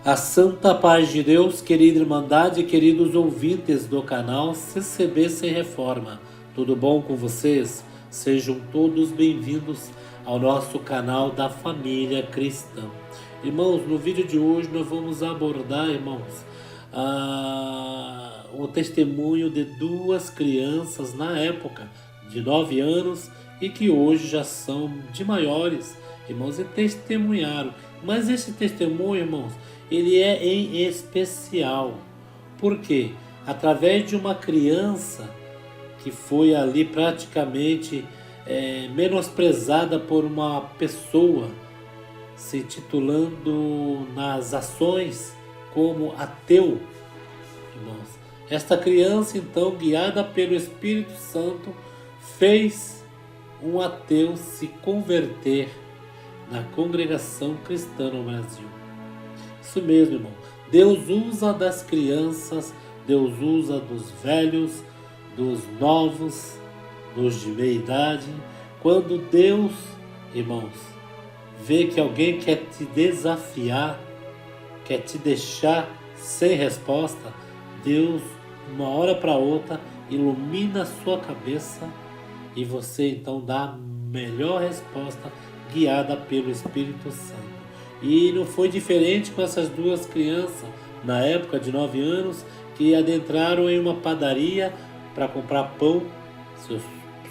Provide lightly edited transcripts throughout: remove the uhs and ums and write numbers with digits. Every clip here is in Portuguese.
A santa paz de Deus, querida Irmandade e queridos ouvintes do canal CCB Sem Reforma. Tudo bom com vocês? Sejam todos bem-vindos ao nosso canal da família cristã. Irmãos, no vídeo de hoje nós vamos abordar, irmãos, o testemunho de duas crianças na época de 9 anos e que hoje já são de maiores, irmãos, e testemunharam. Mas esse testemunho, irmãos, ele é em especial. Por quê? Através de uma criança que foi ali praticamente menosprezada por uma pessoa, se titulando nas ações como ateu, irmãos. Esta criança, então, guiada pelo Espírito Santo, fez um ateu se converter na congregação cristã no Brasil. Isso mesmo, irmão. Deus usa das crianças, Deus usa dos velhos, dos novos, dos de meia idade. Quando Deus, irmãos, vê que alguém quer te desafiar, quer te deixar sem resposta, Deus, uma hora para outra, ilumina a sua cabeça e você então dá a melhor resposta, guiada pelo Espírito Santo. E não foi diferente com essas duas crianças, na época de 9 anos, que adentraram em uma padaria para comprar pão.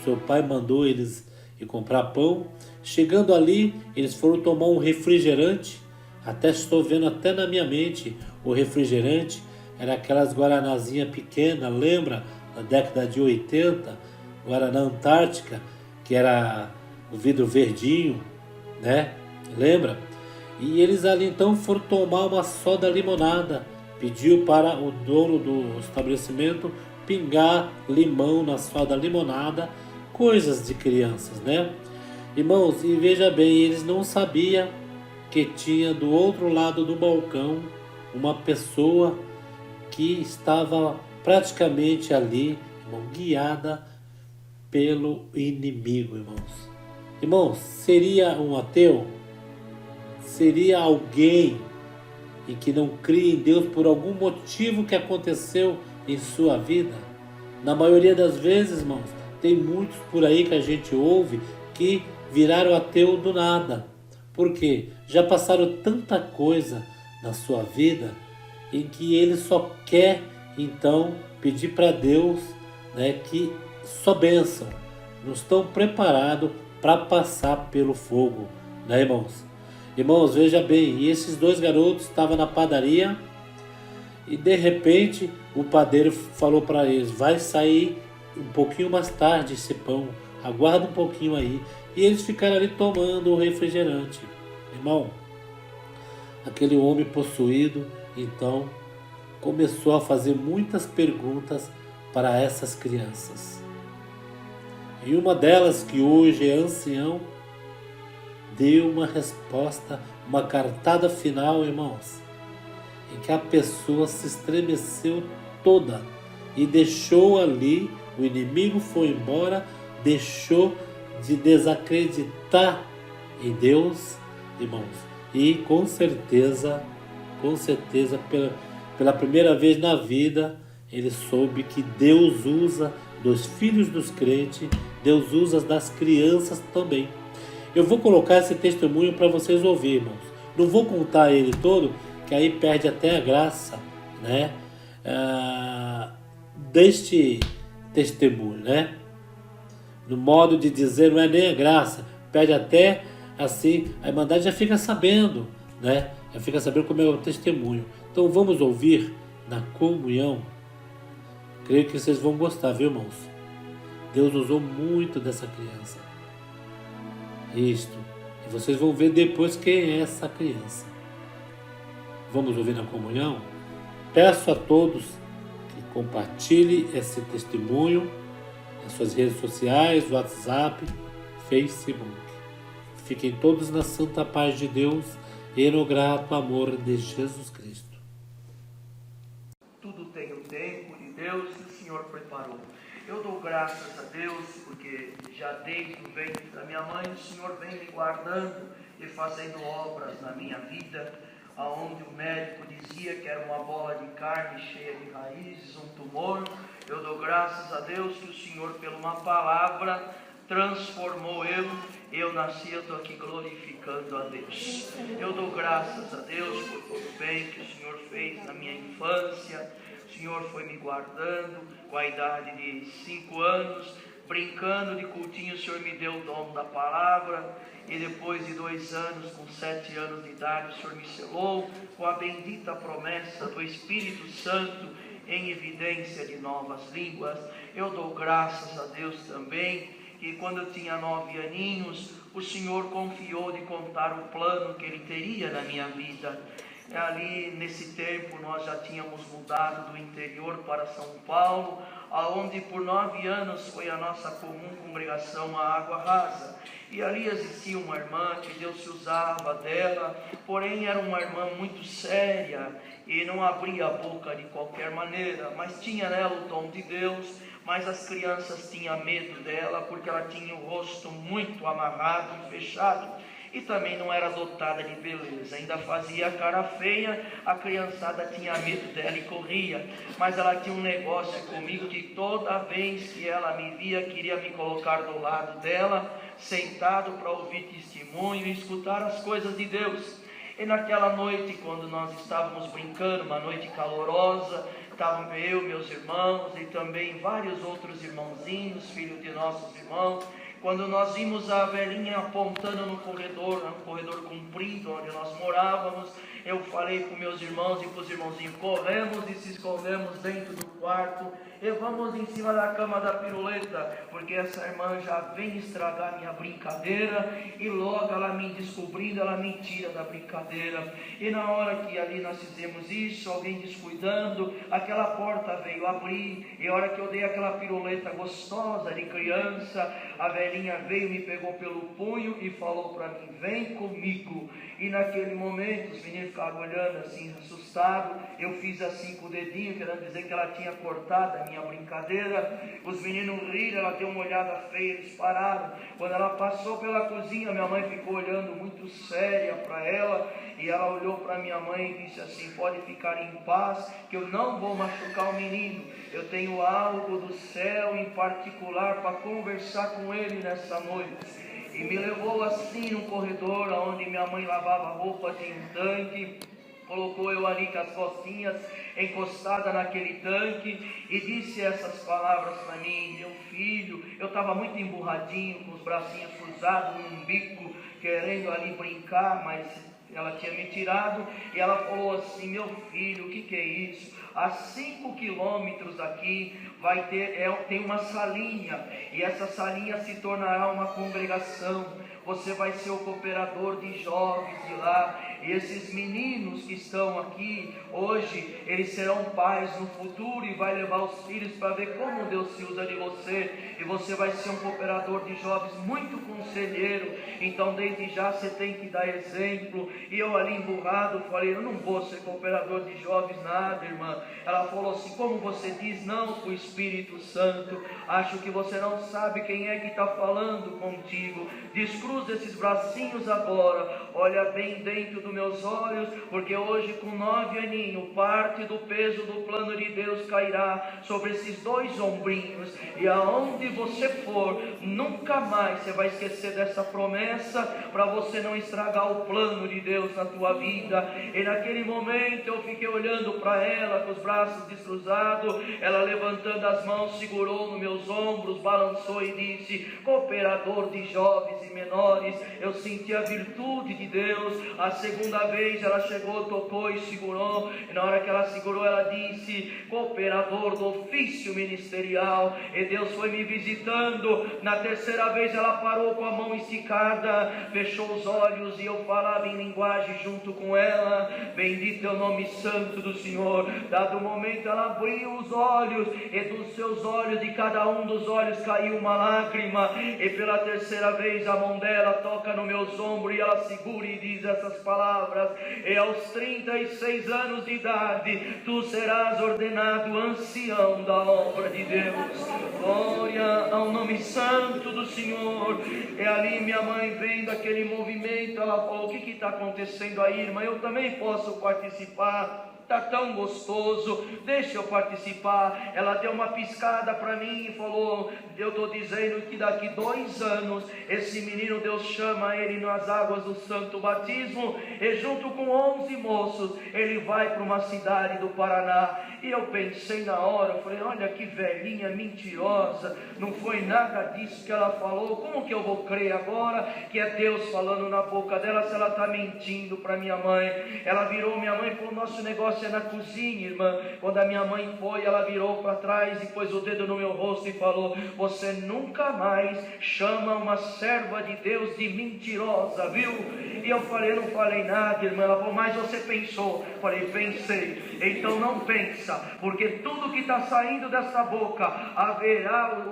Seu pai mandou eles ir comprar pão. Chegando ali, eles foram tomar um refrigerante. Até estou vendo até na minha mente o refrigerante. Era aquelas guaranazinhas pequenas, lembra? Na década de 80, Guaraná Antártica, que era o vidro verdinho, né? Lembra? E eles ali então foram tomar uma soda limonada. Pediu para o dono do estabelecimento pingar limão na soda limonada. Coisas de crianças, né? Irmãos, e veja bem, eles não sabiam que tinha do outro lado do balcão uma pessoa que estava praticamente ali, irmão, guiada pelo inimigo, irmãos. Irmãos, seria um ateu? Seria alguém em que não cria em Deus por algum motivo que aconteceu em sua vida? Na maioria das vezes, irmãos, tem muitos por aí que a gente ouve que viraram ateu do nada. Por quê? Já passaram tanta coisa na sua vida em que ele só quer, então, pedir para Deus, né, que só bênção. Não estão preparados para passar pelo fogo, né, irmãos? Irmãos, veja bem, e esses dois garotos estavam na padaria e de repente o padeiro falou para eles: vai sair um pouquinho mais tarde esse pão, aguarda um pouquinho aí. E eles ficaram ali tomando o refrigerante. Irmão, aquele homem possuído então começou a fazer muitas perguntas para essas crianças. E uma delas, que hoje é ancião, deu uma resposta, uma cartada final, irmãos, em que a pessoa se estremeceu toda e deixou ali, o inimigo foi embora, deixou de desacreditar em Deus, irmãos, e com certeza, pela primeira vez na vida, ele soube que Deus usa dos filhos dos crentes, Deus usa das crianças também. Eu vou colocar esse testemunho para vocês ouvirem, irmãos. Não vou contar ele todo, que aí perde até a graça, né? Deste testemunho, né? No modo de dizer, não é nem a graça, perde até assim, a Irmandade já fica sabendo, né? Já fica sabendo como é o testemunho. Então vamos ouvir na comunhão. Creio que vocês vão gostar, viu, irmãos? Deus usou muito dessa criança. Isto. E vocês vão ver depois quem é essa criança. Vamos ouvir na comunhão? Peço a todos que compartilhem esse testemunho nas suas redes sociais, WhatsApp, Facebook. Fiquem todos na santa paz de Deus e no grato amor de Jesus Cristo. Tudo tem o tempo de Deus e o Senhor preparou. Eu dou graças a Deus porque já desde o ventre da minha mãe o Senhor vem me guardando e fazendo obras na minha vida. aonde o médico dizia que era uma bola de carne cheia de raízes, um tumor. Eu dou graças a Deus que o Senhor, pela uma palavra, transformou eu nasci, eu estou aqui glorificando a Deus. Eu dou graças a Deus por todo o bem que o Senhor fez na minha infância. O Senhor foi me guardando com a idade de 5 anos, brincando de cultinho. O Senhor me deu o dom da palavra, e depois de 2 anos, com 7 anos de idade, o Senhor me selou com a bendita promessa do Espírito Santo em evidência de novas línguas. Eu dou graças a Deus também que quando eu tinha 9 aninhos, o Senhor confiou de contar o plano que Ele teria na minha vida. Ali nesse tempo nós já tínhamos mudado do interior para São Paulo, aonde por 9 anos foi a nossa comum congregação a Água Rasa. E ali existia uma irmã que Deus se usava dela, porém era uma irmã muito séria e não abria a boca de qualquer maneira, mas tinha nela o dom de Deus. Mas as crianças tinham medo dela, porque ela tinha o rosto muito amarrado e fechado, e também não era dotada de beleza, ainda fazia cara feia. A criançada tinha medo dela e corria, mas ela tinha um negócio comigo, que toda vez que ela me via, queria me colocar do lado dela, sentado para ouvir testemunho e escutar as coisas de Deus. E naquela noite, quando nós estávamos brincando, uma noite calorosa, estavam eu, meus irmãos e também vários outros irmãozinhos, filhos de nossos irmãos, quando nós vimos a velhinha apontando no corredor, um corredor comprido onde nós morávamos, eu falei para meus irmãos e para os irmãozinhos: corremos e se escondemos dentro do quarto e vamos em cima da cama da piruleta, porque essa irmã já vem estragar minha brincadeira, e logo ela me descobrindo, ela me tira da brincadeira. E na hora que ali nós fizemos isso, alguém descuidando, aquela porta veio abrir, e a hora que eu dei aquela piruleta gostosa de criança, a velhinha veio, me pegou pelo punho e falou para mim: vem comigo. E naquele momento os meninos ficaram olhando assim, assustados. Eu fiz assim com o dedinho, querendo dizer que ela tinha cortado a minha brincadeira. Os meninos riram, ela deu uma olhada feia, eles pararam. Quando ela passou pela cozinha, minha mãe ficou olhando muito séria para ela, e ela olhou para minha mãe e disse assim: pode ficar em paz, que eu não vou machucar o menino. Eu tenho algo do céu em particular para conversar com ele nessa noite. E me levou assim num corredor onde minha mãe lavava roupa, tinha um tanque. Colocou eu ali com as costinhas encostada naquele tanque e disse essas palavras para mim: meu filho. Eu estava muito emburradinho, com os bracinhos cruzados no umbigo, querendo ali brincar, mas ela tinha me tirado. E ela falou assim: meu filho, o que é isso? A 5 quilômetros daqui tem uma salinha, e essa salinha se tornará uma congregação. Você vai ser o cooperador de jovens de lá, e esses meninos que estão aqui hoje, eles serão pais no futuro, e vai levar os filhos para ver como Deus se usa de você, e você vai ser um cooperador de jovens muito conselheiro. Então desde já você tem que dar exemplo. E eu ali emburrado falei: eu não vou ser cooperador de jovens nada, irmã. Ela falou assim: como você diz não com o Espírito Santo? Acho que você não sabe quem é que está falando contigo. Descruza esses bracinhos agora, olha bem dentro dos meus olhos, porque hoje com 9 aninhos, parte do peso do plano de Deus cairá sobre esses 2 ombrinhos, e aonde você for, nunca mais você vai esquecer dessa promessa, para você não estragar o plano de Deus na tua vida. E naquele momento eu fiquei olhando para ela com os braços descruzados, ela levantando as mãos, segurou nos meus ombros, balançou e disse: cooperador de jovens e menores. Eu senti a virtude de Deus. A segunda vez ela chegou, tocou e segurou, e na hora que ela segurou, ela disse: cooperador do ofício ministerial. E Deus foi me visitando. Na terceira vez ela parou com a mão esticada, fechou os olhos, e eu falava em linguagem junto com ela: bendito é o nome santo do Senhor. Dado o momento ela abriu os olhos, e dos seus olhos, de cada um dos olhos, caiu uma lágrima. E pela terceira vez a mão dela toca no meus ombros, e ela segura e diz essas palavras: e aos 36 anos de idade tu serás ordenado ancião da obra de Deus. Glória ao nome santo do Senhor. E ali minha mãe, vendo aquele movimento, ela falou: o que está acontecendo? acontecendo aí, irmã, eu também posso participar. Tá tão gostoso, deixa eu participar. Ela deu uma piscada para mim e falou: eu estou dizendo que daqui 2 anos esse menino, Deus chama ele nas águas do santo batismo, e junto com 11 moços ele vai para uma cidade do Paraná. E eu pensei na hora, eu falei: olha que velhinha mentirosa, não foi nada disso que ela falou. Como que eu vou crer agora que é Deus falando na boca dela, se ela está mentindo para minha mãe? Ela virou minha mãe e falou: nosso negócio é na cozinha, irmã. Quando a minha mãe foi, ela virou para trás e pôs o dedo no meu rosto e falou: você nunca mais chama uma serva de Deus de mentirosa, viu? E eu falei: eu não falei nada, irmã. Ela falou: mas você pensou? Eu falei: pensei. Então não pensa, porque tudo que está saindo dessa boca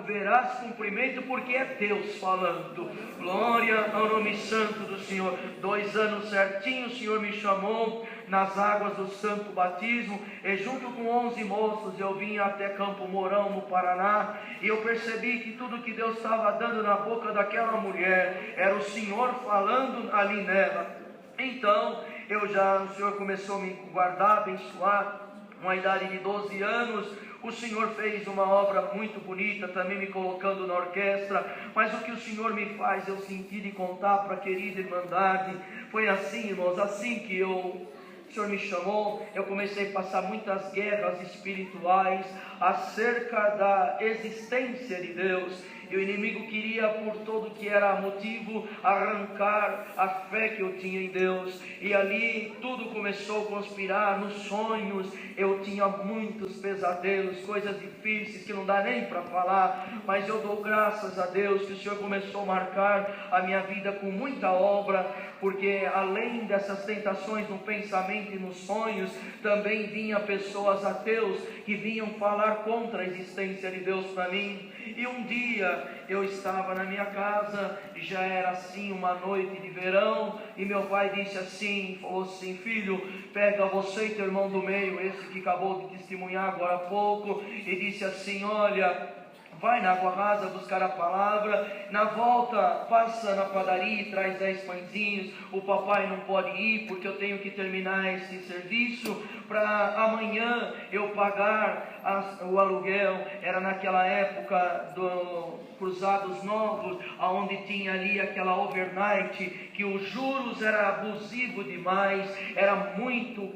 verás cumprimento, porque é Deus falando. Glória ao nome santo do Senhor. 2 anos certinho o Senhor me chamou nas águas do santo batismo, e junto com 11 moços eu vim até Campo Mourão, no Paraná, e eu percebi que tudo que Deus estava dando na boca daquela mulher era o Senhor falando ali nela. Então o Senhor começou a me guardar, abençoar. Uma idade de 12 anos, o Senhor fez uma obra muito bonita, também me colocando na orquestra. Mas o que o Senhor me faz eu sentir de contar para a querida Irmandade, foi assim, irmãos, assim que o Senhor me chamou, eu comecei a passar muitas guerras espirituais acerca da existência de Deus. E o inimigo queria, por todo que era motivo, arrancar a fé que eu tinha em Deus. E ali tudo começou a conspirar. Nos sonhos eu tinha muitos pesadelos, coisas difíceis que não dá nem para falar. Mas eu dou graças a Deus que o Senhor começou a marcar a minha vida com muita obra, porque além dessas tentações no pensamento e nos sonhos, também vinham pessoas ateus que vinham falar contra a existência de Deus para mim. E um dia eu estava na minha casa, já era assim uma noite de verão, e meu pai disse assim, falou assim: filho, pega você e teu irmão do meio, esse que acabou de testemunhar agora há pouco, e disse assim: olha, vai na água rasa buscar a palavra, na volta passa na padaria e traz 10 pãezinhos. O papai não pode ir porque eu tenho que terminar esse serviço para amanhã eu pagar o aluguel. Era naquela época do Cruzados Novos, aonde tinha ali aquela overnight, que os juros era abusivo demais, era muito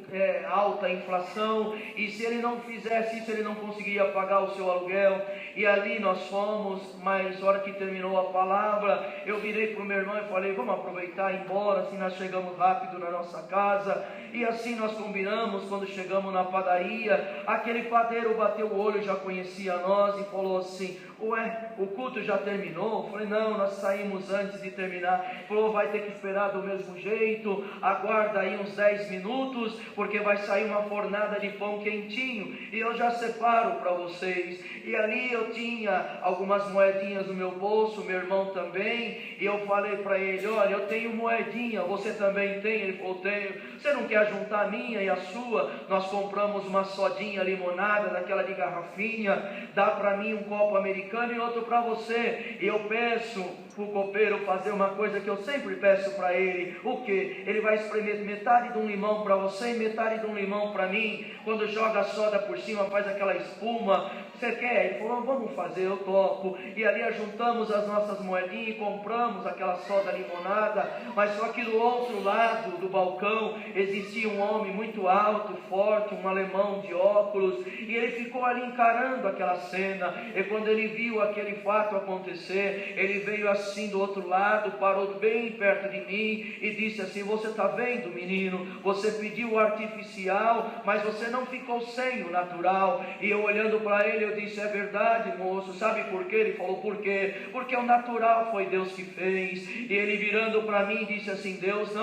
alta a inflação, e se ele não fizesse isso, ele não conseguia pagar o seu aluguel. E ali nós fomos, mas na hora que terminou a palavra, eu virei para o meu irmão e falei: vamos aproveitar e ir embora, assim nós chegamos rápido na nossa casa. E assim nós combinamos. Quando chegamos na padaria, aquele padeiro bateu o olho, já conhecia nós, e falou assim: ué, o culto já terminou? Eu falei: não, nós saímos antes de terminar. Ele falou: vai ter que esperar do mesmo jeito, aguarda aí uns 10 minutos, porque vai sair uma fornada de pão quentinho, e eu já separo para vocês. E ali eu tinha algumas moedinhas no meu bolso, meu irmão também, e eu falei para ele: olha, eu tenho moedinha, você também tem? Ele falou: tenho. Você não quer juntar a minha e a sua? Nós compramos uma sodinha limonada, daquela de garrafinha, dá para mim um copo americano e outro para você. E eu peço para o copeiro fazer uma coisa que eu sempre peço para ele. O que? Ele vai espremer metade de um limão para você e metade de um limão para mim. Quando joga a soda por cima, faz aquela espuma. Você quer? Ele falou: vamos fazer, eu topo. E ali juntamos as nossas moedinhas e compramos aquela soda limonada. Mas só que do outro lado do balcão existia um homem muito alto, forte, um alemão de óculos, e ele ficou ali encarando aquela cena. E quando ele viu aquele fato acontecer, ele veio assim do outro lado, parou bem perto de mim e disse assim: você está vendo, menino? Você pediu o artificial, mas você não ficou sem o natural. E eu olhando para ele, eu disse: é verdade, moço. Sabe por quê? Ele falou: por quê? Porque o natural foi Deus que fez. E ele virando para mim disse assim: Deus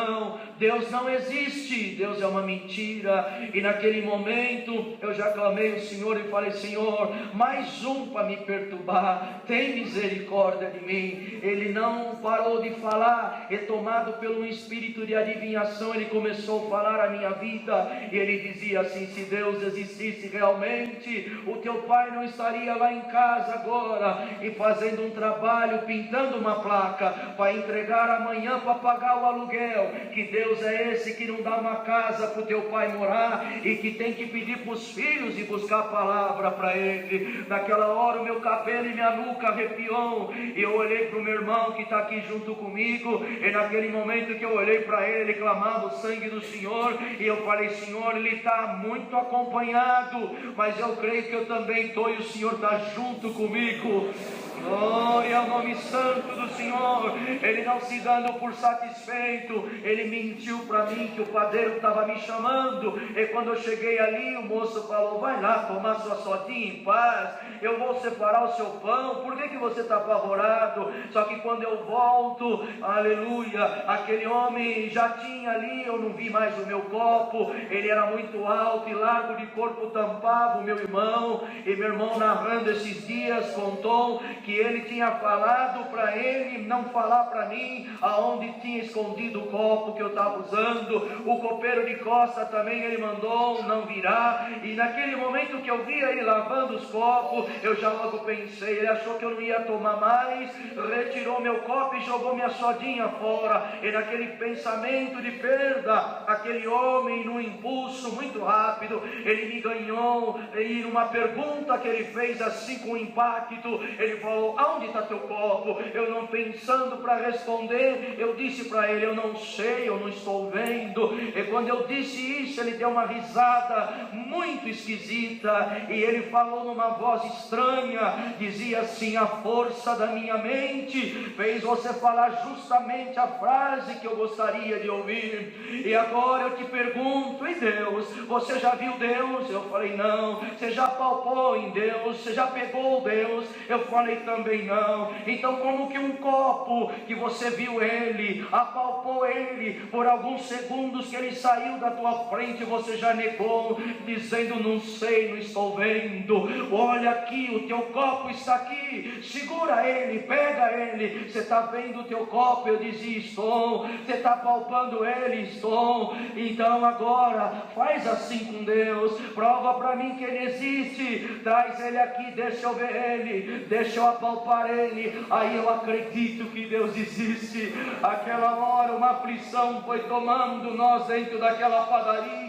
não existe, Deus é uma mentira. E naquele momento eu já clamei ao Senhor e falei: Senhor, mais um para me perturbar, tem misericórdia de mim. ele não parou de falar, e tomado pelo espírito de adivinhação, ele começou a falar a minha vida, e ele dizia assim: se Deus existisse realmente, o teu pai não estaria lá em casa agora, e fazendo um trabalho, pintando uma placa, para entregar amanhã para pagar o aluguel. Que Deus é esse que não dá uma casa para o teu pai morar, e que tem que pedir para os filhos e buscar a palavra para ele. Naquela hora o meu cabelo e minha nuca arrepiou, e eu olhei para o meu irmão que está aqui junto comigo, e naquele momento que eu olhei para ele, ele clamava o sangue do Senhor, e eu falei: Senhor, ele está muito acompanhado, mas eu creio que eu também estou, e o Senhor está junto comigo. Glória ao nome santo do Senhor. Ele não se dando por satisfeito, ele mentiu para mim que o padeiro estava me chamando, e quando eu cheguei ali, o moço falou: vai lá tomar sua sodinha em paz, eu vou separar o seu pão, por que você está apavorado? Só que quando eu volto, aleluia, aquele homem já tinha ali, eu não vi mais o meu copo, ele era muito alto e largo de corpo, tampava o meu irmão, e meu irmão, narrando esses dias, contou que ele tinha falado para ele não falar para mim aonde tinha escondido o copo que eu estava usando. O copeiro de costa também ele mandou não virar, e naquele momento que eu via ele lavando os copos, eu já logo pensei, ele achou que eu não ia tomar mais, retirou meu copo e jogou minha sodinha fora. E naquele pensamento de perda, aquele homem, num impulso muito rápido, ele me ganhou, e numa pergunta que ele fez assim com impacto, ele falou: aonde está teu copo? Eu, não pensando para responder, eu disse para ele: eu não sei, eu não estou vendo. E quando eu disse isso, ele deu uma risada muito esquisita, e ele falou numa voz estranha, dizia assim: a força da minha mente fez você falar justamente a frase que eu gostaria de ouvir. E agora eu te pergunto: e Deus? Você já viu Deus? Eu falei: não. Você já palpou em Deus? Você já pegou Deus? Eu falei: também não. Então como que um copo que você viu ele, apalpou ele por alguns segundos que ele saiu da tua frente, você já negou, dizendo: não sei, não estou vendo. Olha aqui, o teu copo está aqui, segura ele, pega ele. Você está vendo o teu copo? Eu dizia: estou. Você está palpando ele? Estou. Então agora faz assim com Deus, prova para mim que ele existe, traz ele aqui, deixa eu ver ele, deixa eu apalpar ele, aí eu acredito que Deus existe. Aquela hora uma aflição foi tomando nós dentro daquela padaria.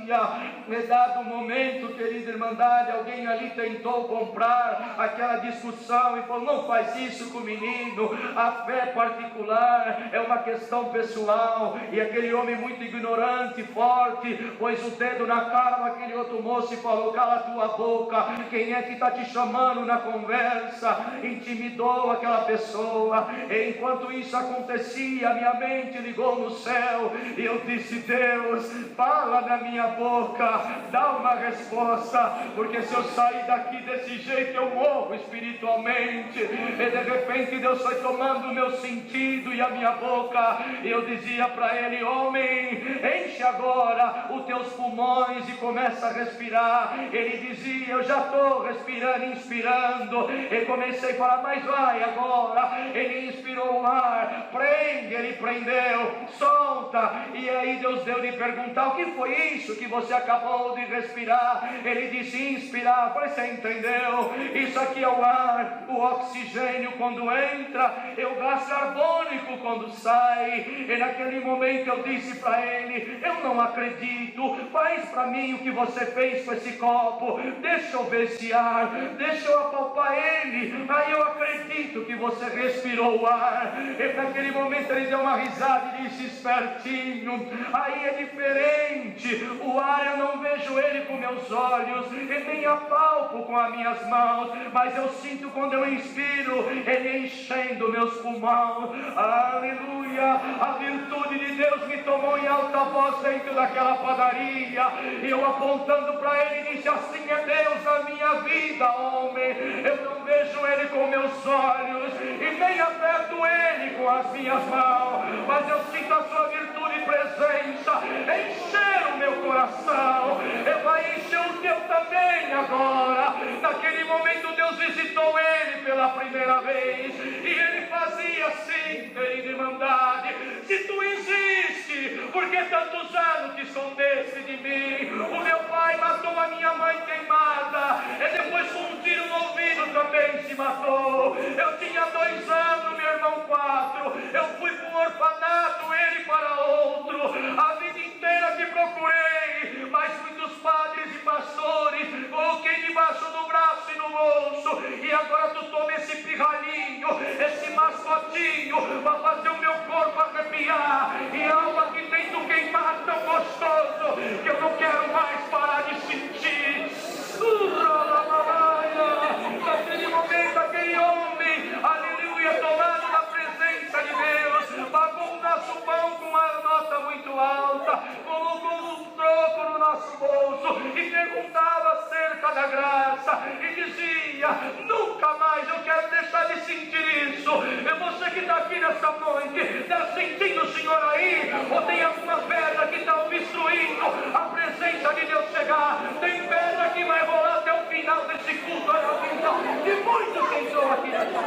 Dado um momento, querida irmandade, alguém ali tentou comprar aquela discussão e falou: não faz isso com o menino, a fé particular é uma questão pessoal. E aquele homem muito ignorante, forte, pôs o dedo na cara daquele outro moço e falou: cala a tua boca, quem é que está te chamando na conversa? Intimidou aquela pessoa. E enquanto isso acontecia, minha mente ligou no céu, e eu disse: Deus, fala na minha boca, dá uma resposta, porque se eu sair daqui desse jeito eu morro espiritualmente. E de repente Deus foi tomando o meu sentido e a minha boca, e eu dizia para ele: homem, enche agora os teus pulmões e começa a respirar. Ele dizia: eu já estou respirando, inspirando. E comecei a falar: mas vai agora. Ele inspirou o ar, prende, ele prendeu, solta. E aí Deus deu de perguntar: o que foi isso que você acabou de respirar? Ele disse: inspirar. Eu falei: você entendeu? Isso aqui é o ar, o oxigênio quando entra, e o gás carbônico quando sai. E naquele momento eu disse para ele: eu não acredito, faz para mim o que você fez com esse copo, deixa eu ver esse ar, deixa eu apalpar ele, aí eu acredito que você respirou o ar. E naquele momento ele deu uma risada e disse: espertinho, aí é diferente, o ar eu não vejo ele com meus olhos, e nem apalpo com as minhas mãos, mas eu sinto quando eu inspiro, ele enchendo meus pulmões. Aleluia, a virtude de Deus me tomou em alta voz dentro daquela padaria, e eu apontando para ele disse: assim é Deus na minha vida, homem, eu não vejo ele com meus olhos, e nem aperto ele com as minhas mãos, mas eu sinto a sua virtude e presença encher o meu coração, e vai encher o teu também agora. Naquele momento Deus visitou ele pela primeira vez, e ele fazia assim, querida Irmandade: se tu existe, por que tantos anos te escondeste de mim? O meu pai matou a minha mãe queimada, e depois com um tiro no ouvido também se matou. Eu tinha 2 anos, meu irmão 4, eu fui para um orfanato, ele para outro. A vida inteira te procurei, mas muitos padres e pastores coloquei debaixo do braço e no bolso, e agora tu toma esse pirralhinho, esse mascotinho, para fazer o meu corpo arrepiar, e a alma que tem tu queimar tão gostoso, que eu não quero mais parar de sentir. Naquele momento, aquele homem, aleluia, tomado na presença de Deus, pagou o nosso pão com uma nota muito alta, colocou um troco no nosso bolso e perguntava acerca da graça e dizia: nunca mais eu quero deixar de sentir isso. É você que está aqui nessa noite, está sentindo o Senhor aí? Ou tem alguma pedra que está obstruindo a presença de Deus chegar? Tem pedra que vai rolar até o final desse culto, olha a vida de muitos que estão aqui nessa